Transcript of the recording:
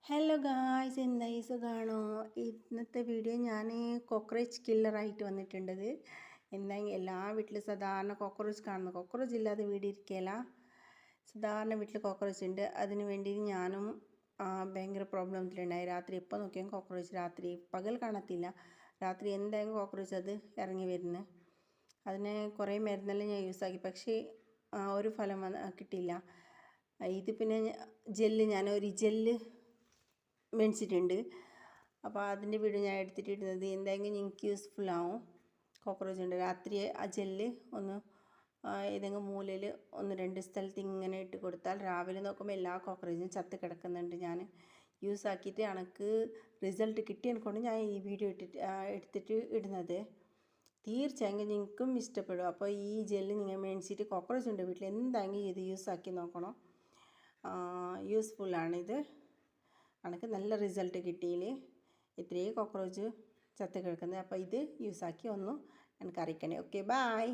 Hello guys, എന്തായി സുഖമാണോ? ഇന്നത്തെ വീഡിയോ ഞാൻ കോക്രോച്ച് കില്ലറായിട്ട് വന്നിട്ടുണ്ടത്. എന്തായാലും എല്ലാ വീട്ടിലും സാധാരണ കോക്രോച്ച് കാണുന്നു. കോക്രോച്ച് ഇല്ലാതെ വീട് ഇരിക്കുകയില്ല. സാധാരണ വീട്ടിൽ കോക്രോച്ച് ഉണ്ട്. അതിന് വേണ്ടി ഞാനും ഭയങ്കര പ്രോബ്ലത്തിലുണ്ടായി. രാത്രി എപ്പോൾ നോക്കിയാൽ കോക്രോച്ച്, രാത്രി പകൽ കാണത്തില്ല, രാത്രി എന്തായാലും കോക്രോച്ച് അത് ഇറങ്ങി വരുന്നത്. അതിന് കുറേ മരുന്നെല്ലാം ഞാൻ യൂസാക്കി, പക്ഷേ ഒരു ഫലം കിട്ടിയില്ല. ഇത് പിന്നെ ഞാനൊരു ജെല്ല് മേടിച്ചിട്ടുണ്ട്. അപ്പോൾ അതിൻ്റെ വീഡിയോ ഞാൻ എടുത്തിട്ടിടുന്നത് എന്തെങ്കിലും നിങ്ങൾക്ക് യൂസ്ഫുൾ ആവും. കോക്രോച്ച് ഉണ്ട്, രാത്രി ആ ജെല്ല് ഒന്ന് ഏതെങ്കിലും മൂലയിൽ 1-2 സ്ഥലത്ത് ഇങ്ങനെ ഇട്ട് കൊടുത്താൽ രാവിലെ നോക്കുമ്പോൾ എല്ലാ കോക്രോച്ചും ചത്ത് കിടക്കുന്നുണ്ട്. ഞാൻ യൂസ് ആക്കിയിട്ട് എനിക്ക് റിസൾട്ട് കിട്ടിയതിനെ കൊണ്ട് ഞാൻ ഈ വീഡിയോ എടുത്തിട്ട് ഇടുന്നത്. തീർച്ചയായും നിങ്ങൾക്കും ഇഷ്ടപ്പെടും. അപ്പോൾ ഈ ജെല്ല് നിങ്ങൾ മേടിച്ചിട്ട് കോക്രോച്ച് ഉണ്ട് വീട്ടിൽ എന്തായെങ്കിലും ഇത് യൂസ് ആക്കി നോക്കണം. യൂസ്ഫുള്ളാണിത്. എനിക്ക് നല്ല റിസൾട്ട് കിട്ടിയില്ലേ, ഇത്രയും കോക്രോച്ച് ചത്ത് കിടക്കുന്നത്. അപ്പോൾ ഇത് യൂസാക്കി ഒന്ന് എനിക്ക് അറിയിക്കണേ. Okay, by.